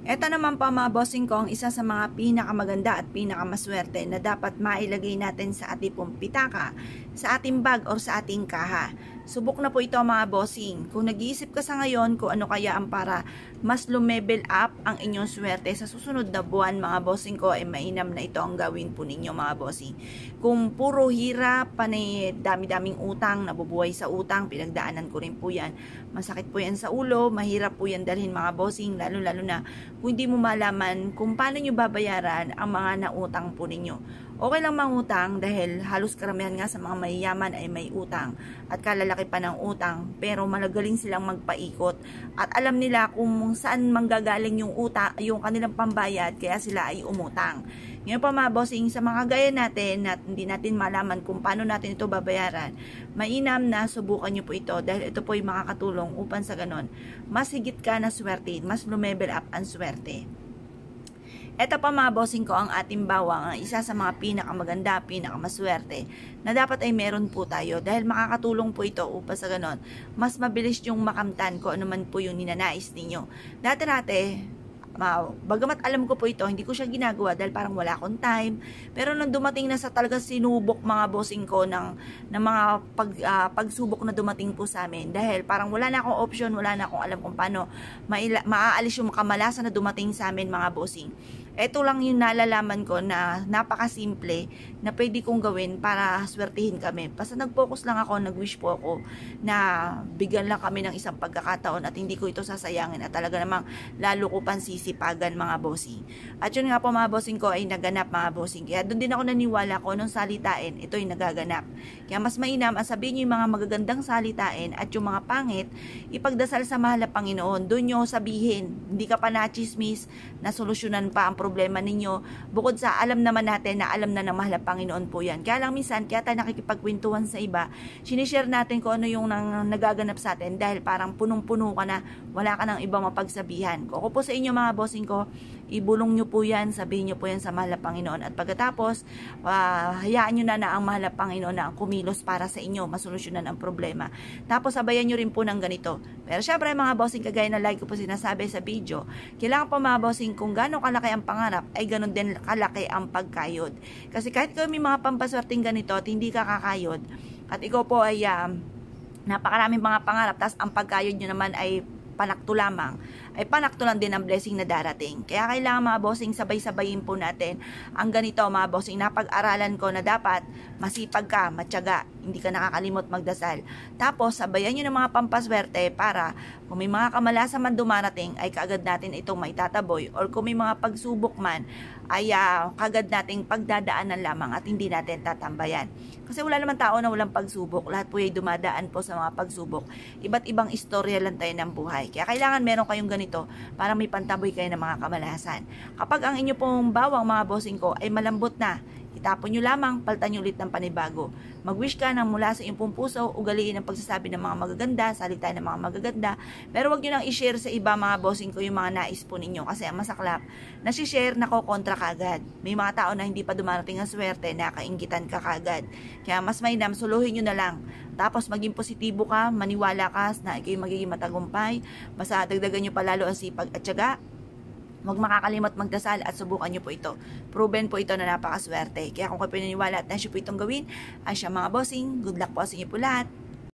Ito naman po mga bossing ko ang isa sa mga pinakamaganda at pinakamaswerte na dapat mailagay natin sa ating pong pitaka, sa ating bag or sa ating kaha. Subok na po ito mga bossing. Kung nag-iisip ka sa ngayon kung ano kaya ang para mas lumevel up ang inyong swerte sa susunod na buwan mga bossing ko, ay mainam na ito ang gawin po ninyo mga bossing. Kung puro hirap, panay dami-daming utang, nabubuhay sa utang, pinagdaanan ko rin po yan. Masakit po yan sa ulo, mahirap po yan dalhin mga bossing, lalo-lalo na kung hindi mo malaman kung paano nyo babayaran ang mga nautang po ninyo. Okay lang mangutang dahil halos karamihan nga sa mga mayayaman ay may utang at kalalaki pa ng utang, pero malagaling silang magpaikot at alam nila kung saan manggagaling yung utang, yung kanilang pambayad, kaya sila ay umutang. Ngayon pa mga bossing, sa mga gaya natin na hindi natin malaman kung paano natin ito babayaran, mainam na subukan nyo po ito dahil ito po ay makakatulong upang sa ganon mas higit ka na swerte, mas lumevel up ang swerte. Ito pa mga bossing ko ang ating bawang, ang isa sa mga pinakamaganda, pinakamaswerte na dapat ay meron po tayo dahil makakatulong po ito upang sa ganon mas mabilis yung makamtan ko ano man po yung ninanais ninyo. Dati-dati, bagamat alam ko po ito, hindi ko siya ginagawa dahil parang wala akong time. Pero nung dumating na sa talaga sinubok mga bossing ko ng mga pagsubok na dumating po sa amin, dahil parang wala na akong option, wala na akong alam kung paano maaalis yung kamalasan na dumating sa amin mga bossing. Ito lang yung nalalaman ko na napakasimple na pwede kong gawin para swertihin kami. Basta nag-focus lang ako, nag-wish po ako na bigyan lang kami ng isang pagkakataon at hindi ko ito sasayangin at talaga namang lalo ko pang sisipagan mga bossing. At yun nga po mga bossing ko ay naganap mga bossing. Kaya doon din ako naniwala ko nung salitain, ito ay nagaganap. Kaya mas mainam ang sabihin nyo yung mga magagandang salitain at yung mga pangit, ipagdasal sa mahal na Panginoon. Doon nyo sabihin, hindi ka pa na-chismis, na solusyonan pa ang problema ninyo. Bukod sa alam naman natin na alam na ng mahal na Panginoon po yan. Kaya lang minsan, kaya tayo nakikipagkwentuhan sa iba, sinishare natin kung ano yung nagaganap sa atin dahil parang punong-puno ka na, wala ka ng ibang mapagsabihan. Kung ako po sa inyo mga bossing ko, ibulong nyo po yan, sabihin nyo po yan sa mahal na Panginoon. At pagkatapos, hayaan nyo na ang mahal na Panginoon na ang kumilos para sa inyo, masolusyonan ang problema. Tapos sabayan nyo rin po ng ganito. Pero syempre mga bossing, kagaya na like ko po sinasabi sa video, kailangan po mga bossing kung gano'ng kalaki ang pangarap, ay gano'n din kalaki ang pagkayod. Kasi kahit kayo may mga pampaswerteng ganito at hindi ka kakayod, at ikaw po ay napakaraming mga pangarap, tas ang pagkayod nyo naman ay panakto lamang, ay panakto lang din ang blessing na darating. Kaya kailangan mga bossing sabay-sabayin po natin ang ganito mga bossing. Napag-aralan ko na dapat masipag ka, matyaga, hindi ka nakakalimot magdasal. Tapos sabayan nyo ng mga pampaswerte para kung may mga kamalasan man dumarating ay kaagad natin itong maitataboy, or kung may mga pagsubok man ay kaagad nating pagdadaanan lamang at hindi natin tatambayan. Kasi wala naman tao na walang pagsubok, lahat po ay dumadaan po sa mga pagsubok. Iba't ibang istorya lang tayo ng buhay. Kaya kailangan meron kayong ganito para may pantaboy kayo ng mga kamalasan. Kapag ang inyo pong bawang mga bossing ko ay malambot na, itapon nyo lamang, palitan nyo ulit ng panibago. Mag-wish ka ng mula sa iyong pong puso, ugaliin ang pagsasabi ng mga magaganda, salita ng mga magaganda, pero wag nyo nang i-share sa iba mga bossing ko yung mga nais po ninyo kasi ang masaklap, nasi-share na ko kontra kagad. May mga tao na hindi pa dumarating ang swerte, nakainggitan ka kagad. Kaya mas mainam, suluhin nyo na lang. Tapos maging positibo ka, maniwala ka na ikaw magiging matagumpay, basta dagdagan nyo palalo ang sipag at tiyaga. Huwag makakalimot magdasal at subukan nyo po ito. Proven po ito na napakaswerte. Kaya kung kayo pinaniwala at nasyo po itong gawin, ay siya mga bossing, good luck po sa inyo po lahat.